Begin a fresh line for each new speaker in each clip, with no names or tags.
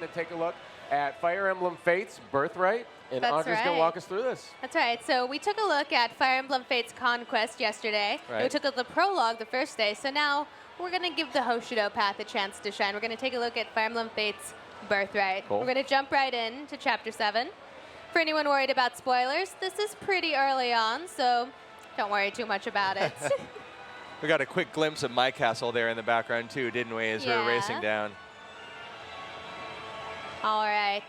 To take a look at Fire Emblem Fates Birthright, and
That's
Audrey's going to walk us through this.
That's right. So we took a look at Fire Emblem Fates Conquest yesterday.
Right.
We took a look at the prologue the first day. So now we're going to give the Hoshido path a chance to shine. We're going to take a look at Fire Emblem Fates Birthright.
Cool.
We're going to jump right in to Chapter 7. For anyone worried about spoilers, this is pretty early on, so don't worry too much about it.
We got a quick glimpse of my castle there in the background too, didn't we, as we were racing down.
All right.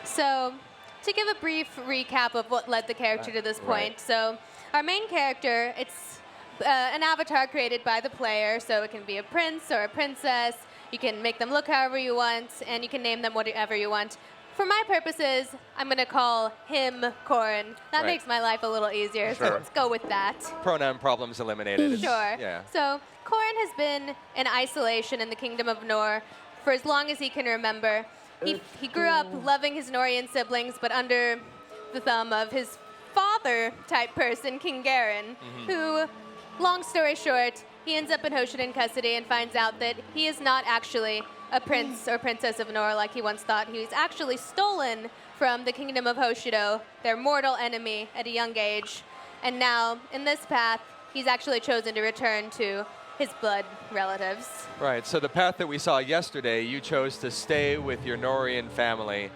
So to give a brief recap of what led the character to this point.
Right.
So our main character, it's an avatar created by the player. So it can be a prince or a princess. You can make them look however you want, and you can name them whatever you want. For my purposes, I'm going to call him Corrin. That makes my life a little easier, so let's go with that.
Pronoun problems eliminated.
Sure.
Yeah.
So Corrin has been in isolation in the Kingdom of Nor for as long as he can remember. He grew up loving his Norian siblings, but under the thumb of his father-type person, King Garen, who, long story short, he ends up in Hoshiden custody and finds out that he is not actually a prince or princess of Nor like he once thought. He was actually stolen from the Kingdom of Hoshido, their mortal enemy, at a young age. And now, in this path, he's actually chosen to return to his blood relatives.
Right, so the path that we saw yesterday, you chose to stay with your Norian family,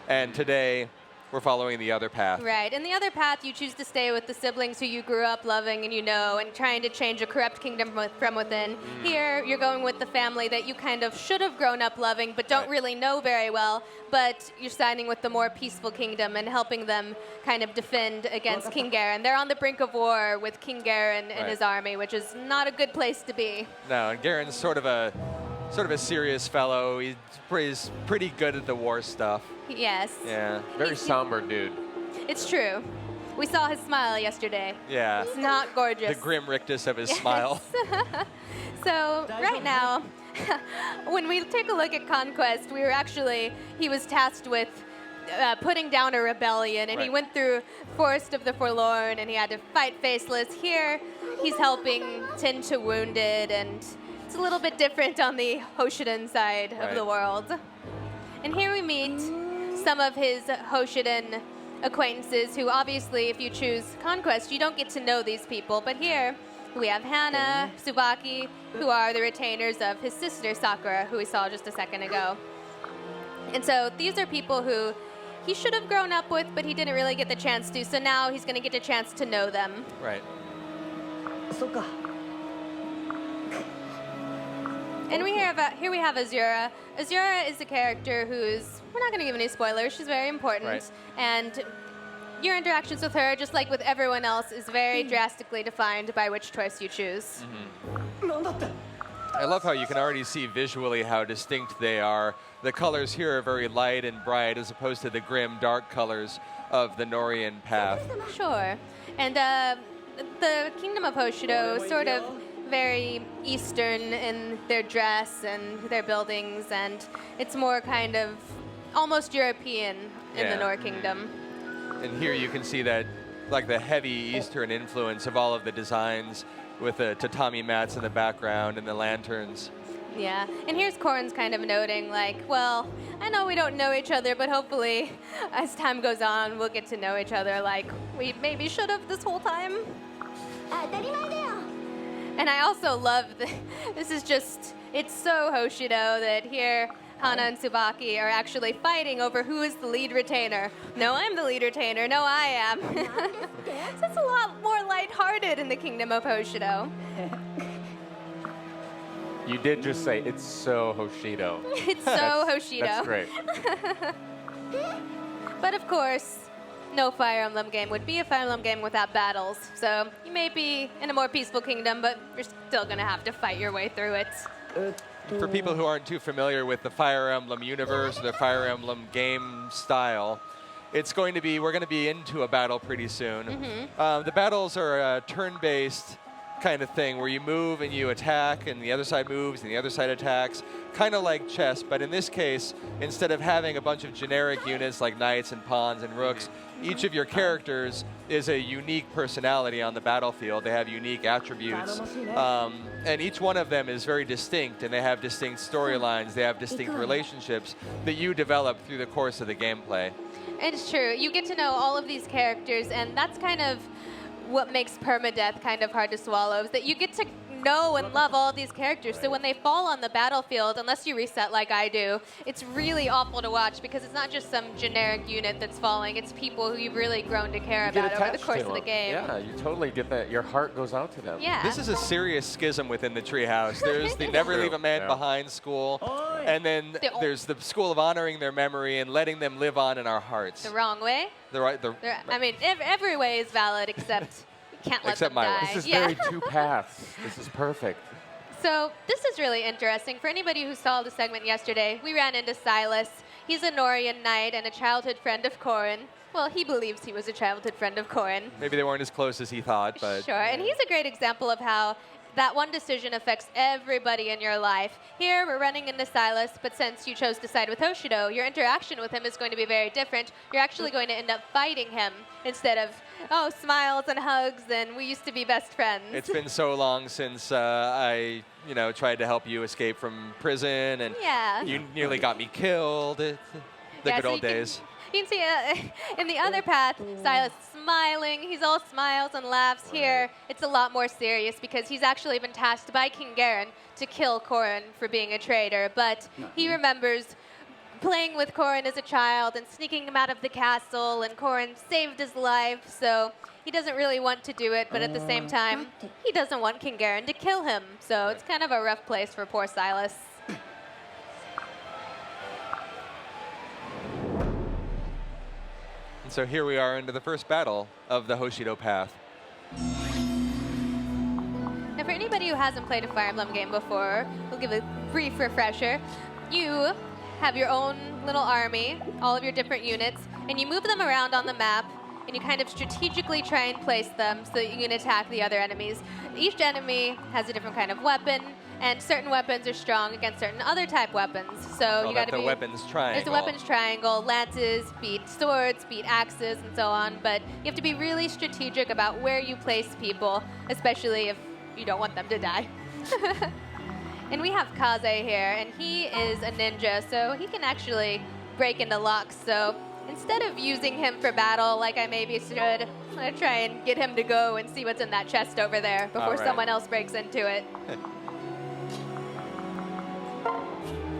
and today we're following the other path.
Right, in the other path, you choose to stay with the siblings who you grew up loving and you know, and trying to change a corrupt kingdom from within. Here, you're going with the family that you kind of should have grown up loving, but don't really know very well, but you're siding with the more peaceful kingdom and helping them kind of defend against King Garen. They're on the brink of war with King Garen and his army, which is not a good place to be.
No, and Garen's sort of a serious fellow. He's pretty good at the war stuff.
Yes.
Yeah.
Very somber dude.
It's true. We saw his smile yesterday.
Yeah.
It's not gorgeous.
The grim rictus of his smile.
So right now, when we take a look at Conquest, he was tasked with putting down a rebellion, and he went through Forest of the Forlorn, and he had to fight Faceless. Here, he's helping tend to wounded, and it's a little bit different on the Hoshiden side of the world. And here we meet some of his Hoshiden acquaintances who obviously, if you choose Conquest, you don't get to know these people. But here we have Hana, Tsubaki, who are the retainers of his sister Sakura, who we saw just a second ago. And so these are people who he should have grown up with, but he didn't really get the chance to. So now he's going to get a chance to know them.
Right.
And here we have Azura. Azura is a character who's, we're not going to give any spoilers, she's very important.
Right.
And your interactions with her, just like with everyone else, is very drastically defined by which choice you choose.
I love how you can already see visually how distinct they are. The colors here are very light and bright as opposed to the grim, dark colors of the Norian path.
Sure. And the Kingdom of Hoshido is sort of very Eastern in their dress and their buildings, and it's more kind of almost European in the Nor Kingdom.
And here you can see that, like the heavy Eastern influence of all of the designs with the tatami mats in the background and the lanterns.
Yeah, and here's Corrin's kind of noting, like, well, I know we don't know each other, but hopefully as time goes on, we'll get to know each other like we maybe should have this whole time. And I also love this is just, it's so Hoshido that here Hana and Tsubaki are actually fighting over who is the lead retainer. No, I'm the lead retainer. No, I am. So it's a lot more lighthearted in the Kingdom of Hoshido.
You did just say it's so Hoshido.
It's so Hoshido.
That's great.
But of course, no Fire Emblem game would be a Fire Emblem game without battles. So you may be in a more peaceful kingdom, but you're still going to have to fight your way through it.
For people who aren't too familiar with the Fire Emblem universe or the Fire Emblem game style, we're going to be into a battle pretty soon. The battles are turn-based kind of thing where you move and you attack and the other side moves and the other side attacks, kind of like chess, but in this case, instead of having a bunch of generic units like knights and pawns and rooks, each of your characters is a unique personality on the battlefield. They have unique attributes, and each one of them is very distinct, and they have distinct storylines, they have distinct relationships that you develop through the course of the gameplay.
It's true. You get to know all of these characters, and that's kind of what makes permadeath kind of hard to swallow, is that you get to know and love all of these characters. So when they fall on the battlefield, unless you reset like I do, it's really awful to watch because it's not just some generic unit that's falling. It's people who you've really grown to care about over the course of the game.
Yeah, you totally get that. Your heart goes out to them.
Yeah.
This is a serious schism within the Treehouse. There's the never leave a man behind school, and then there's the school of honoring their memory and letting them live on in our hearts.
The wrong way? I mean, every way is valid except you can't let
Except
them
my way.
die.
This is very two paths. This is perfect.
So this is really interesting. For anybody who saw the segment yesterday, we ran into Silas. He's a Norian knight and a childhood friend of Corrin. Well, he believes he was a childhood friend of Corrin.
Maybe they weren't as close as he thought, but...
Sure, and he's a great example of how that one decision affects everybody in your life. Here, we're running into Silas, but since you chose to side with Hoshido, your interaction with him is going to be very different. You're actually going to end up fighting him instead of, oh, smiles and hugs, and we used to be best friends.
It's been so long since I, tried to help you escape from prison, and you nearly got me killed. The good old days.
You can see in the other path, Silas smiling. He's all smiles and laughs. Here, it's a lot more serious because he's actually been tasked by King Garen to kill Corrin for being a traitor. But he remembers playing with Corrin as a child and sneaking him out of the castle, and Corrin saved his life. So he doesn't really want to do it, but at the same time, he doesn't want King Garen to kill him. So it's kind of a rough place for poor Silas.
And so here we are into the first battle of the Hoshido path.
Now, for anybody who hasn't played a Fire Emblem game before, we'll give a brief refresher. You have your own little army, all of your different units, and you move them around on the map, and you kind of strategically try and place them so that you can attack the other enemies. Each enemy has a different kind of weapon, and certain weapons are strong against certain other type weapons. So you got to be...
the weapons triangle.
There's the weapons triangle. Lances beat swords, beat axes, and so on. But you have to be really strategic about where you place people, especially if you don't want them to die. And we have Kaze here, and he is a ninja, so he can actually break into locks. So instead of using him for battle like I maybe should, I'm going to try and get him to go and see what's in that chest over there before someone else breaks into it.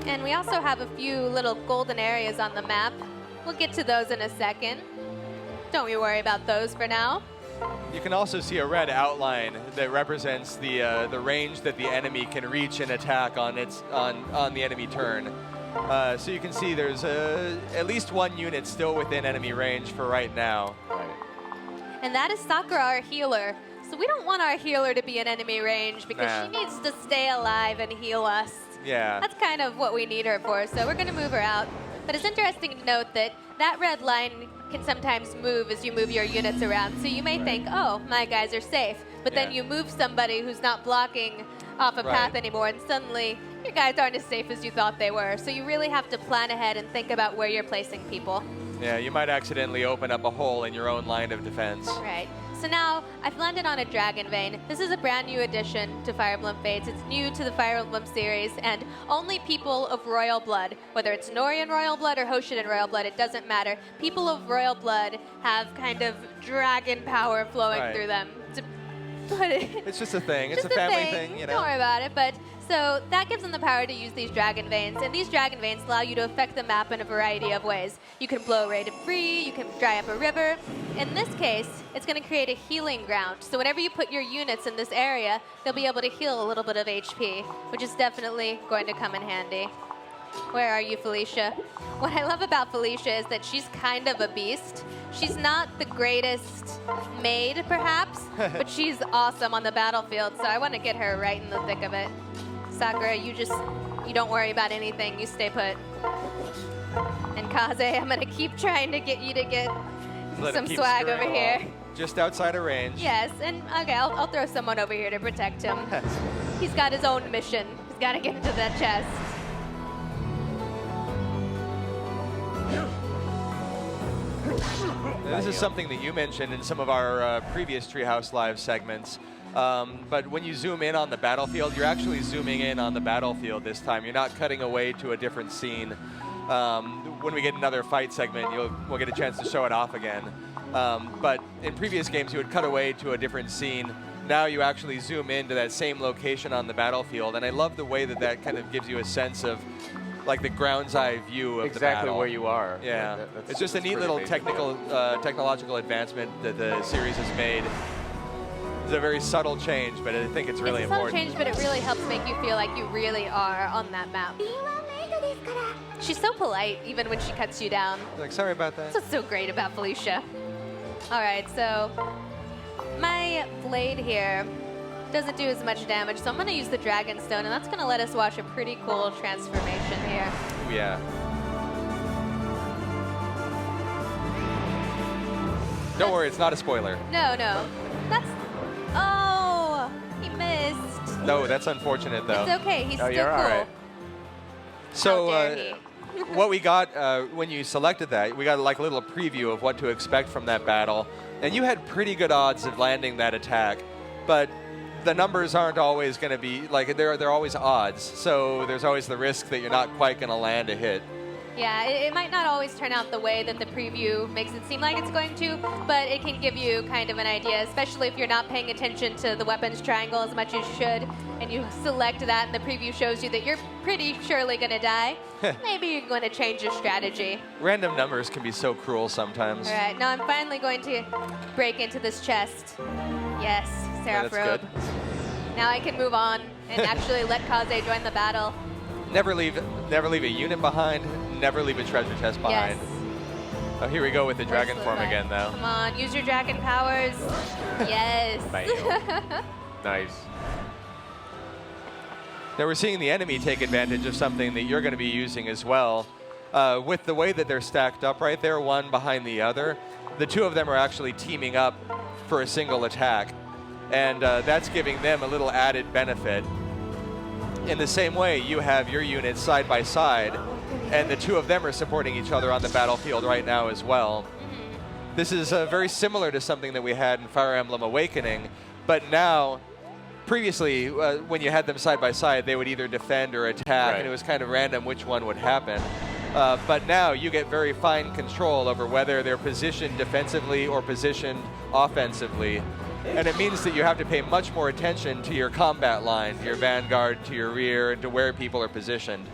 And we also have a few little golden areas on the map. We'll get to those in a second. Don't you worry about those for now.
You can also see a red outline that represents the range that the enemy can reach and attack on the enemy turn. So you can see there's at least one unit still within enemy range for right now.
And that is Sakura, our healer. So we don't want our healer to be in enemy range because she needs to stay alive and heal us.
Yeah.
That's kind of what we need her for, so we're going to move her out. But it's interesting to note that that red line can sometimes move as you move your units around. So you may think, oh, my guys are safe. But then you move somebody who's not blocking off a path anymore, and suddenly your guys aren't as safe as you thought they were. So you really have to plan ahead and think about where you're placing people.
Yeah, you might accidentally open up a hole in your own line of defense.
Right. So now I've landed on a Dragon Vein. This is a brand new addition to Fire Emblem Fates. It's new to the Fire Emblem series, and only people of royal blood, whether it's Norian royal blood or Hoshidan royal blood, it doesn't matter. People of royal blood have kind of dragon power flowing through them.
It's just a thing. It's a family thing, you know.
Don't worry about it. But so that gives them the power to use these Dragon Veins, and these Dragon Veins allow you to affect the map in a variety of ways. You can blow raid free, you can dry up a river. In this case, it's going to create a healing ground. So whenever you put your units in this area, they'll be able to heal a little bit of HP, which is definitely going to come in handy. Where are you, Felicia? What I love about Felicia is that she's kind of a beast. She's not the greatest maid, perhaps, but she's awesome on the battlefield, so I want to get her right in the thick of it. Sakura, you don't worry about anything. You stay put. And Kaze, I'm going to keep trying to get you to get some swag over here.
just outside of range.
Yes, and okay, I'll throw someone over here to protect him. He's got his own mission. He's got to get into that chest.
This is something that you mentioned in some of our previous Treehouse Live segments. But when you zoom in on the battlefield, you're actually zooming in on the battlefield this time. You're not cutting away to a different scene. When we get another fight segment, we'll get a chance to show it off again. But in previous games, you would cut away to a different scene. Now you actually zoom into that same location on the battlefield. And I love the way that that kind of gives you a sense of like the ground's eye view of the battle.
Exactly where you are.
Yeah, it's just a neat little technological advancement that the series has made. It's a very subtle change, but I think it's really important.
It's a subtle change, but it really helps make you feel like you really are on that map. She's so polite, even when she cuts you down.
Like, sorry about that.
That's what's so great about Felicia. All right, so my blade here doesn't do as much damage, so I'm going to use the Dragon Stone, and that's going to let us watch a pretty cool transformation here.
Ooh, yeah. Don't worry, it's not a spoiler.
No. That's... Oh, he missed.
No, that's unfortunate, though.
It's okay, he's still
you're
cool.
all right.
So,
How dare he.
what we got when you selected that, we got like a little preview of what to expect from that battle, and you had pretty good odds of landing that attack, but the numbers aren't always going to be, like, they're always odds, so there's always the risk that you're not quite going to land a hit.
Yeah, it might not always turn out the way that the preview makes it seem like it's going to, but it can give you kind of an idea, especially if you're not paying attention to the weapons triangle as much as you should, and you select that and the preview shows you that you're pretty surely going to die. Maybe you're going to change your strategy.
Random numbers can be so cruel sometimes.
All right, now I'm finally going to break into this chest. Yes, Seraph
that's
Robe.
good.
Now I can move on and actually let Kaze join the battle.
Never leave a unit behind, never leave a treasure chest behind.
Yes.
Oh, here we go with the dragon
Where's
form
the-
again, though.
Come on, use your dragon powers. Yes.
Bam. Nice.
Now we're seeing the enemy take advantage of something that you're going to be using as well. With the way that they're stacked up right there, one behind the other, the two of them are actually teaming up for a single attack. And that's giving them a little added benefit. In the same way, you have your units side by side, and the two of them are supporting each other on the battlefield right now as well. This is very similar to something that we had in Fire Emblem Awakening, but now, previously, when you had them side by side, they would either defend or attack,
Right.
and it was kind of random which one would happen. But now you get very fine control over whether they're positioned defensively or positioned offensively. And it means that you have to pay much more attention to your combat line, to your vanguard, to your rear, and to where people are positioned.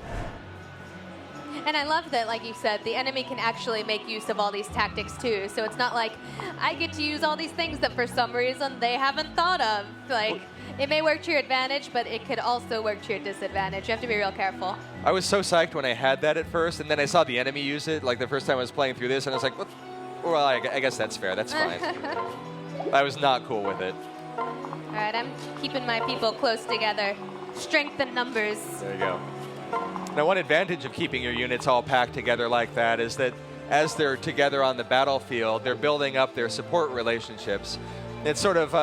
And I love that, like you said, the enemy can actually make use of all these tactics too. So it's not like I get to use all these things that for some reason they haven't thought of. Like, it may work to your advantage, but it could also work to your disadvantage. You have to be real careful.
I was so psyched when I had that at first, and then I saw the enemy use it, like the first time I was playing through this, and I was like, what? Well, I guess that's fair. That's fine. I was not cool with it.
All right, I'm keeping my people close together. Strength in numbers.
There you go.
Now, one advantage of keeping your units all packed together like that is that as they're together on the battlefield, they're building up their support relationships. It's sort of,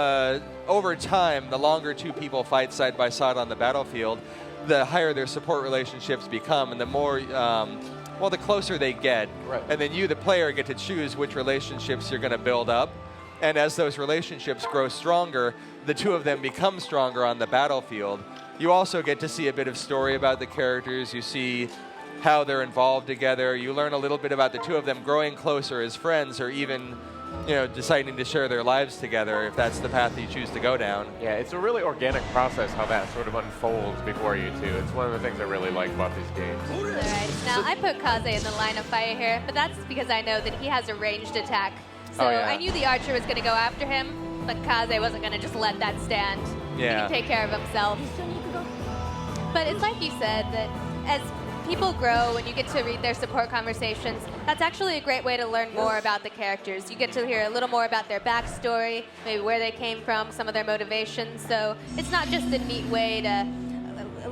over time, the longer two people fight side by side on the battlefield, the higher their support relationships become, and the more, the closer they get.
Right.
And then you, the player, get to choose which relationships you're going to build up. And as those relationships grow stronger, the two of them become stronger on the battlefield. You also get to see a bit of story about the characters. You see how they're involved together. You learn a little bit about the two of them growing closer as friends, or even, deciding to share their lives together if that's the path you choose to go down.
Yeah, it's a really organic process how that sort of unfolds before you too. It's one of the things I really like about these games.
All right, now I put Kaze in the line of fire here, but that's because I know that he has a ranged attack. So
Oh, yeah.
I knew the archer was going to go after him, but Kaze wasn't going to just let that stand.
Yeah.
He can take care of himself. But it's like you said, that as people grow and you get to read their support conversations, that's actually a great way to learn more about the characters. You get to hear a little more about their backstory, maybe where they came from, some of their motivations. So it's not just a neat way to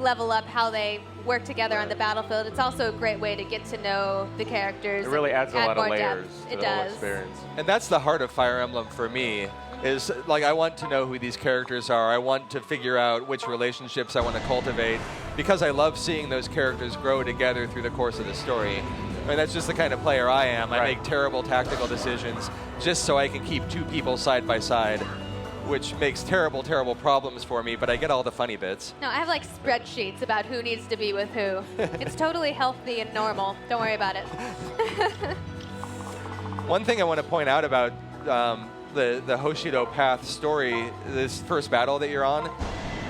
level up how they work together on the battlefield. It's also a great way to get to know the characters.
It really adds a lot of
more
layers
depth.
to
It
the whole
does.
experience.
And that's the heart of Fire Emblem for me, is like I want to know who these characters are. I want to figure out which relationships I want to cultivate, because I love seeing those characters grow together through the course of the story. I mean, that's just the kind of player I am. I make terrible tactical decisions just so I can keep two people side by side, which makes terrible, terrible problems for me, but I get all the funny bits.
No, I have like spreadsheets about who needs to be with who. It's totally healthy and normal. Don't worry about it.
One thing I want to point out about the Hoshido Path story, this first battle that you're on,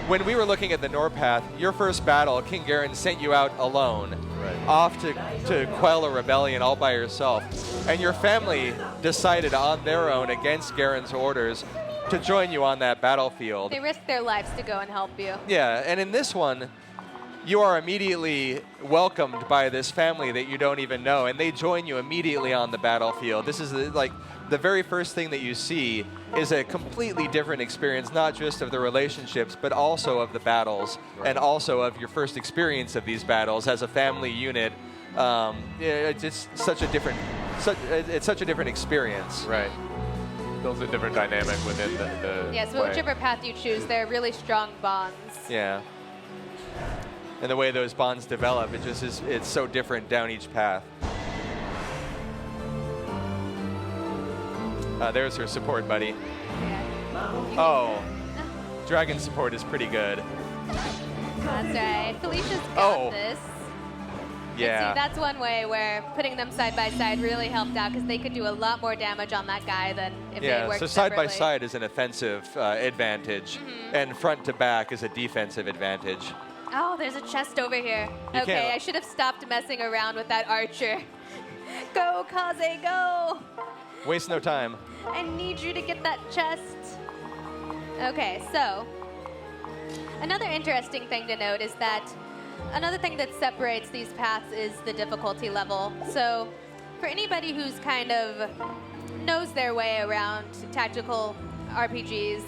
when we were looking at the Nor Path, your first battle, King Garen sent you out alone, off to quell a rebellion all by yourself. And your family decided on their own, against Garen's orders, to join you on that battlefield.
They risk their lives to go and help you.
Yeah, and in this one, you are immediately welcomed by this family that you don't even know, and they join you immediately on the battlefield. This is like the very first thing that you see is a completely different experience, not just of the relationships, but also of the battles, and also of your first experience of these battles as a family unit. It's such a different, it's such a different experience.
Right. Builds a different dynamic within the
Yes,
play.
whichever path you choose, they're really strong bonds.
Yeah. And the way those bonds develop, it just is, it's so different down each path. There's her support buddy.
Yeah.
Oh, dragon support is pretty good.
That's right. Felicia's got this.
Yeah.
See, that's one way where putting them side by side really helped out, because they could do a lot more damage on that guy than if they worked
so side by
separately.
side is an offensive advantage, and front to back is a defensive advantage.
Oh, there's a chest over here.
You
Okay,
can't-
I should have stopped messing around with that archer. Go, Kaze, go!
Waste no time.
I need you to get that chest. Okay, so another interesting thing to note is that another thing that separates these paths is the difficulty level. So for anybody who's kind of knows their way around tactical RPGs,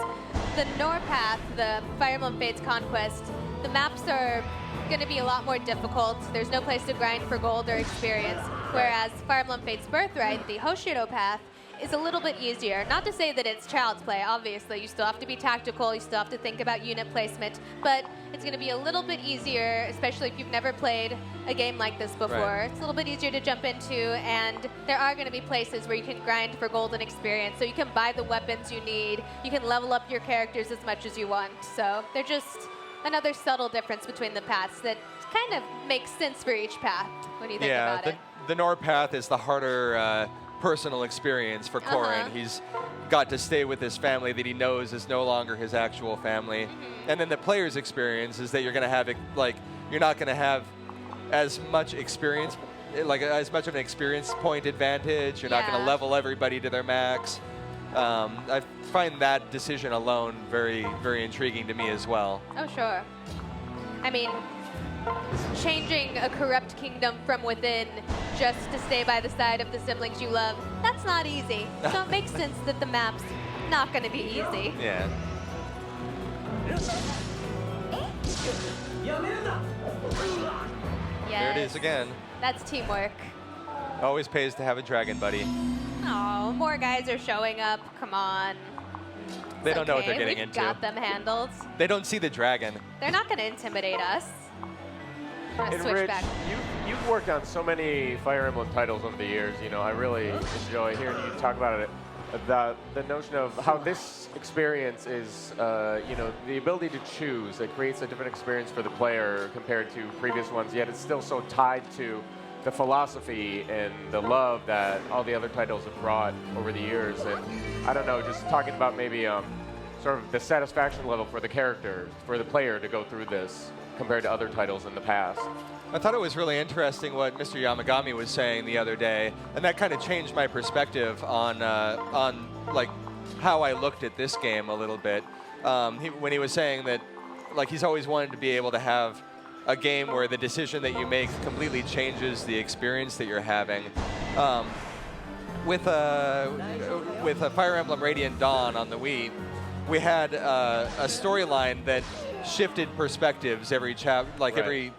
the Nor path, the Fire Emblem Fates Conquest, the maps are going to be a lot more difficult. There's no place to grind for gold or experience, whereas Fire Emblem Fates Birthright, the Hoshido path, is a little bit easier. Not to say that it's child's play, obviously. You still have to be tactical, you still have to think about unit placement, but it's going to be a little bit easier, especially if you've never played a game like this before.
Right.
It's a little bit easier to jump into, and there are going to be places where you can grind for golden experience, so you can buy the weapons you need, you can level up your characters as much as you want. So they're just another subtle difference between the paths that kind of makes sense for each path when you think about it.
The Nor path is the harder personal experience for Corrin. He's got to stay with his family that he knows is no longer his actual family. And then the player's experience is that you're going to have, like, you're not going to have as much experience, like as much of an experience point advantage. You're not going to level everybody to their max. I find that decision alone very, very intriguing to me as well.
Oh, sure. I mean, changing a corrupt kingdom from within just to stay by the side of the siblings you love, that's not easy. So it makes sense that the map's not going to be easy.
Yeah. There it is again.
That's teamwork.
Always pays to have a dragon buddy.
Oh, more guys are showing up. Come on.
They
It's
don't know what they're
okay.
getting
We've
into.
got them handled.
They don't see the dragon.
They're not going to intimidate us. I'm gonna
And
switch
Rich,
back.
you've worked on so many Fire Emblem titles over the years. You know, I really enjoy hearing you talk about it. The notion of how this experience is, you know, the ability to choose. It creates a different experience for the player compared to previous ones. Yet it's still so tied to the philosophy and the love that all the other titles have brought over the years. And I don't know, just talking about maybe sort of the satisfaction level for the character, for the player to go through this compared to other titles in the past.
I thought it was really interesting what Mr. Yamagami was saying the other day, and that kind of changed my perspective on like how I looked at this game a little bit. When he was saying that, like, he's always wanted to be able to have a game where the decision that you make completely changes the experience that you're having. With a Fire Emblem Radiant Dawn on the Wii, we had a storyline that shifted perspectives every
Right.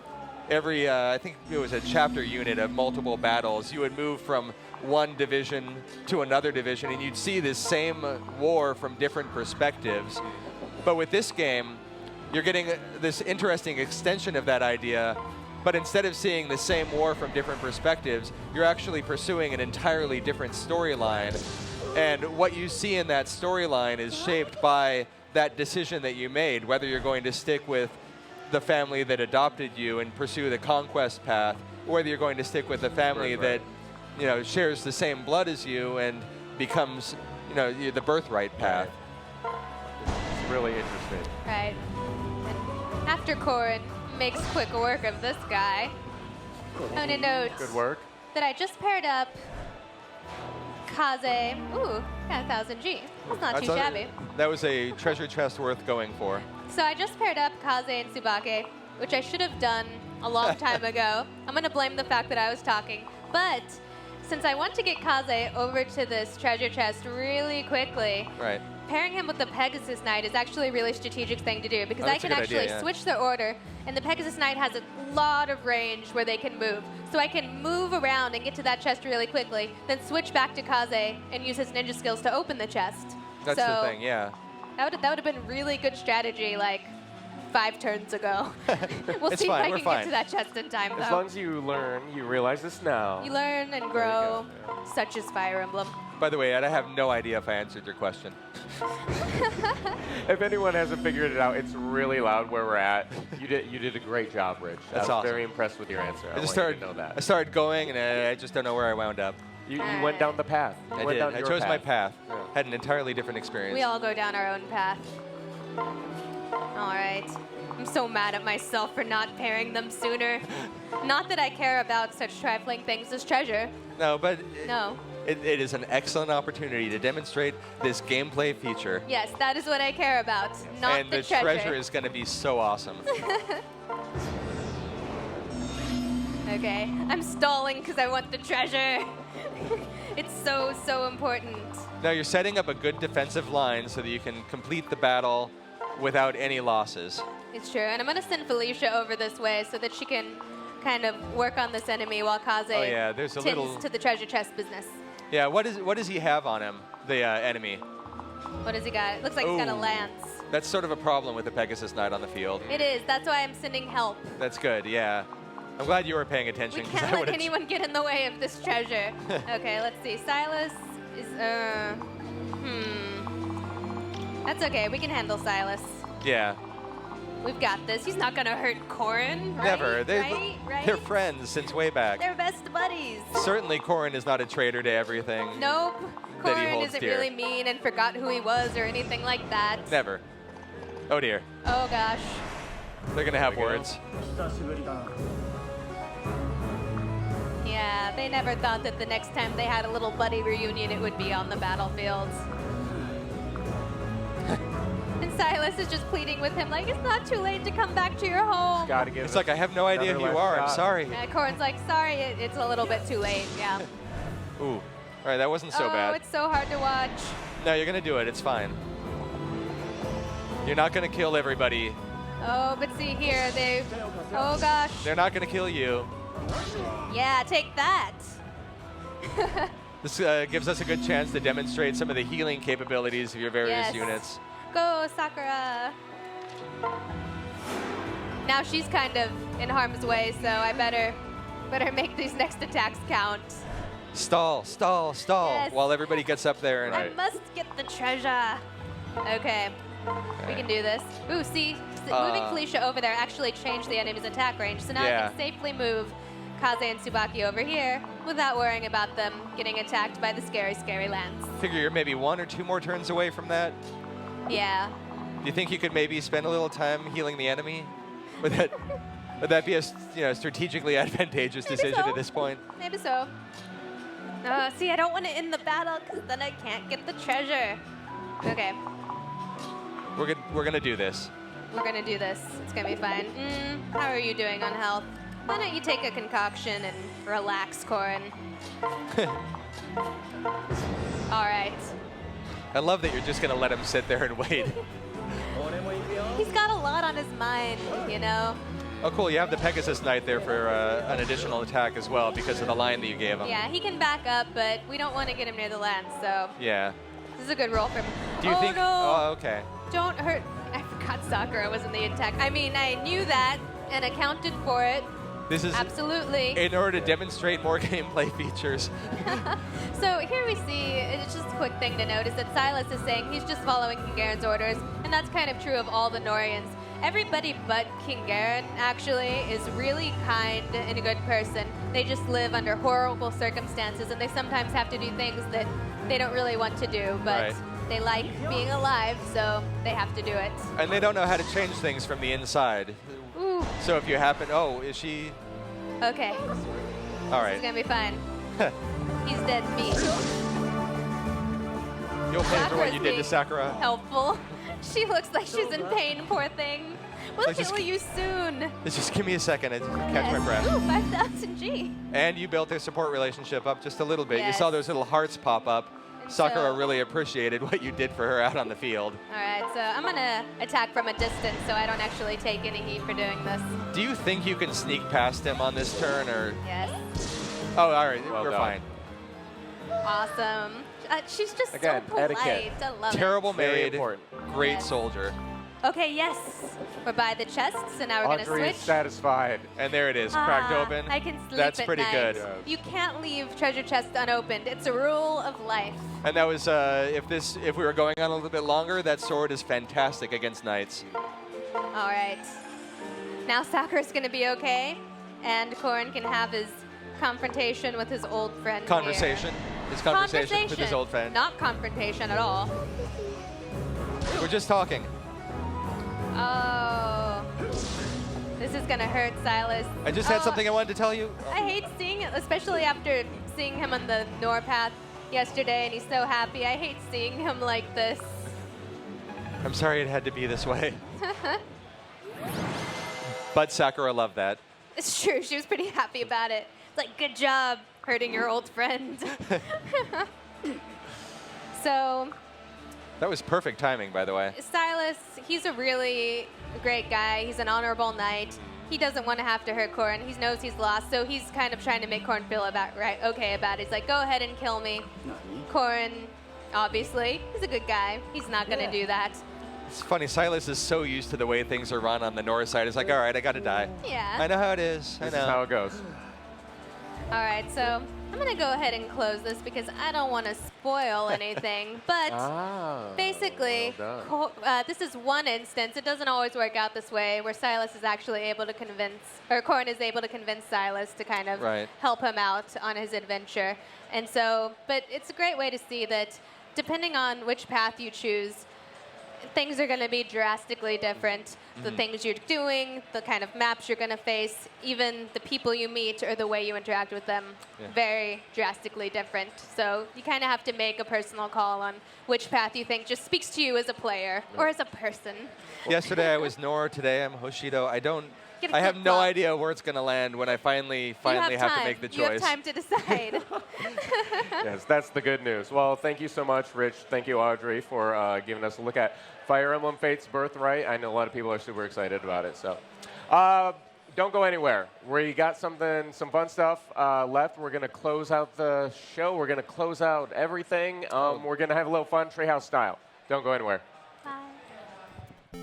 every I think it was a chapter unit of multiple battles. You would move from one division to another division, and you'd see this same war from different perspectives. But with this game, you're getting this interesting extension of that idea, but instead of seeing the same war from different perspectives, you're actually pursuing an entirely different storyline. And what you see in that storyline is shaped by that decision that you made, whether you're going to stick with the family that adopted you and pursue the conquest path, or whether you're going to stick with the family that, you know, shares the same blood as you and becomes, you know, the birthright path.
It's really interesting.
Right. And after Korin makes quick work of this guy, I'm gonna note
Good work.
that I just paired up Kaze. Ooh, got 1,000 G. That's not too shabby.
That was a treasure chest worth going for.
So I just paired up Kaze and Tsubake, which I should have done a long time ago. I'm going to blame the fact that I was talking. But since I want to get Kaze over to this treasure chest really quickly,
Right.
pairing him with the Pegasus Knight is actually a really strategic thing to do because I
that's a
can
good
actually
idea, yeah.
switch their order, and the Pegasus Knight has a lot of range where they can move. So I can move around and get to that chest really quickly, then switch back to Kaze and use his ninja skills to open the chest.
That's the thing, yeah.
That would have been really good strategy like 5 turns ago. We'll
It's
see
fine,
if I
we're
can
fine.
get to that chest in time, though.
As long as you learn, you realize this now.
You learn and grow, such as Fire Emblem.
By the way, Ed, I have no idea if I answered your question.
If anyone hasn't figured it out, it's really loud where we're at. You did a great job, Rich.
That's
I was
awesome.
very impressed with your answer. I
I just
want you
started,
to know that.
I started going, and I just don't know where I wound up.
You went down the path. You
I
went
did.
down
I
your
chose my
path.
path.
Yeah.
Had an entirely different experience.
We all go down our own path. All right. I'm so mad at myself for not pairing them sooner. Not that I care about such trifling things as treasure.
No, but
No.
it is an excellent opportunity to demonstrate this gameplay feature.
Yes, that is what I care about, not
And
the
the
treasure.
treasure is going to be so awesome.
Okay, I'm stalling because I want the treasure. It's so, so important.
Now you're setting up a good defensive line so that you can complete the battle without any losses.
It's true, and I'm gonna send Felicia over this way so that she can kind of work on this enemy while Kaze
Oh, yeah, there's a
tends
little-
to the treasure chest business.
Yeah, what does he have on him, the enemy?
What has he got? It looks like he's got a
Ooh.
lance.
That's sort of a problem with the Pegasus Knight on the field.
It is. That's why I'm sending help.
That's good, yeah. I'm glad you were paying
We
attention. 'cause
can't
I
let
would've-
anyone get in the way of this treasure. Okay, let's see. Silas is That's okay. We can handle Silas.
Yeah,
We've got this. He's not gonna hurt Korin, right?
never.
Right?
They're friends since way back.
They're best buddies.
Certainly Korin is not a traitor to everything.
Nope.
That he
Korin
holds
isn't
dear.
really mean and forgot who he was or anything like that.
Never. Oh dear.
Oh gosh.
They're gonna have
There we go.
words.
Yeah, they never thought that the next time they had a little buddy reunion, it would be on the battlefield. And Silas is just pleading with him, like, it's not too late to come back to your home.
Gotta give
It's like, I have no idea who you
another
are.
last
I'm
shot.
sorry.
And Corin's like, sorry, it's a little bit too late. Yeah.
Ooh. All right, that wasn't so
oh,
bad.
it's so hard to watch.
No, you're gonna do it. It's fine. You're not gonna kill everybody.
Oh, but see here, they. Oh gosh.
They're not gonna kill you.
Yeah, take that.
This gives us a good chance to demonstrate some of the healing capabilities of your various
Yes.
units.
Go, Sakura. Now she's kind of in harm's way, so I better make these next attacks count.
Stall, stall, stall,
Yes.
while everybody gets up there and
I must get the treasure. Okay. We can do this. Ooh, see, moving Felicia over there actually changed the enemy's attack range, so now I
Yeah.
can safely move Kaze and Tsubaki over here without worrying about them getting attacked by the scary, scary lance.
figure you're maybe 1 or 2 more turns away from that.
Yeah.
Do you think you could maybe spend a little time healing the enemy? Would that be a strategically advantageous
Maybe
decision
so.
at this point?
Maybe so. See, I don't want to end the battle because then I can't get the treasure. Okay,
We're gonna do this.
we're gonna do this. It's gonna be fine. How are you doing on health? Why don't you take a concoction and relax, Corin? All right.
I love that you're just gonna let him sit there and wait.
He's got a lot on his mind, you know?
Oh, cool. You have the Pegasus Knight there for an additional attack as well because of the line that you gave him.
Yeah, he can back up, but we don't want to get him near the land, so
Yeah.
this is a good roll for him.
Do you think?
No.
Oh, okay.
Don't hurt. I forgot Sakura was in the attack. I mean, I knew that and accounted for it.
This is
Absolutely.
in order to demonstrate more gameplay features.
So here we see, it's just a quick thing to note, is that Silas is saying he's just following King Garen's orders, and that's kind of true of all the Norians. Everybody but King Garen, actually, is really kind and a good person. They just live under horrible circumstances, and they sometimes have to do things that they don't really want to do, but
Right.
they like being alive, so they have to do it.
And they don't know how to change things from the inside.
Ooh,
So if you happen, oh, is she?
okay,
All
it's
right.
gonna be fine. He's dead meat.
You'll pay for what you did to
Sakura's
Sakura.
Helpful. She looks like she's in pain, poor thing. We'll
Like, just
heal you soon.
Just give me a second and catch my
Yes.
breath.
Ooh, 5,000 G.
And you built their support relationship up just a little bit. You
Yes.
saw those little hearts pop up.
And
Sakura
so-
really appreciated what you did for her out on the field.
All right, so I'm gonna attack from a distance so I don't actually take any heat for doing this.
Do you think you can sneak past him on this turn, or?
Yes.
Oh, all right,
Well
we're
done.
fine.
Awesome. She's just
Again,
so polite.
etiquette.
I love
Terrible
Very
made,
important.
great
Yes.
solder.
it. Okay, yes. We're by the chest, so now we're
Audrey
gonna
is
switch.
satisfied.
And there it is, cracked
Ah,
open.
I can sleep
That's
at
pretty
night.
good.
Yes.
You can't leave treasure chests unopened. It's a rule of life.
And that was, if we were going on a little bit longer, that sword is fantastic against knights.
All right. Now Sakura's gonna be okay, and Korn can have his confrontation with his old friend.
Conversation. His conversation with his old friend.
Not confrontation at all.
We're just talking.
Oh. This is gonna hurt Silas.
I just had
Oh,
something I wanted to tell you.
I hate seeing it, especially after seeing him on the Norpath yesterday, and he's so happy. I hate seeing him like this.
I'm sorry it had to be this way. But Sakura loved that.
It's true. She was pretty happy about it. It's like, good job hurting your old friend. So
That was perfect timing, by the way.
Silas, he's a really great guy. He's an honorable knight. He doesn't want to have to hurt Korn. He knows he's lost, so he's kind of trying to make Korn feel okay about it. He's like, go ahead and kill me. Korn, obviously, he's a good guy. He's not going to do that.
It's funny, Silas is so used to the way things are run on the north side. It's like, all right, I got to die.
Yeah.
I know how it is. I
This is how
know.
it goes.
All right, so I'm going to go ahead and close this because I don't want to spoil anything. But basically,
well done.
this is one instance. It doesn't always work out this way where Silas is actually able to convince, or Korn is able to convince Silas to kind of
Right.
help him out on his adventure. And so, but it's a great way to see that depending on which path you choose, things are going to be drastically different. The things you're doing, the kind of maps you're going to face, even the people you meet or the way you interact with them,
Yeah.
very drastically different. So you kind of have to make a personal call on which path you think just speaks to you as a player or as a person.
Yesterday I was Nor, today I'm Hoshido.
Get a
I have no
flip-flop.
idea where it's going to land when I finally
You
have to
time.
make the
You have
choice.
time to decide.
Yes, that's the good news. Well, thank you so much, Rich. Thank you, Audrey, for giving us a look at Fire Emblem Fates Birthright. I know a lot of people are super excited about it. So don't go anywhere. We got some fun stuff left. We're going to close out the show. We're going to close out everything. We're going to have a little fun, Treehouse style. Don't go anywhere.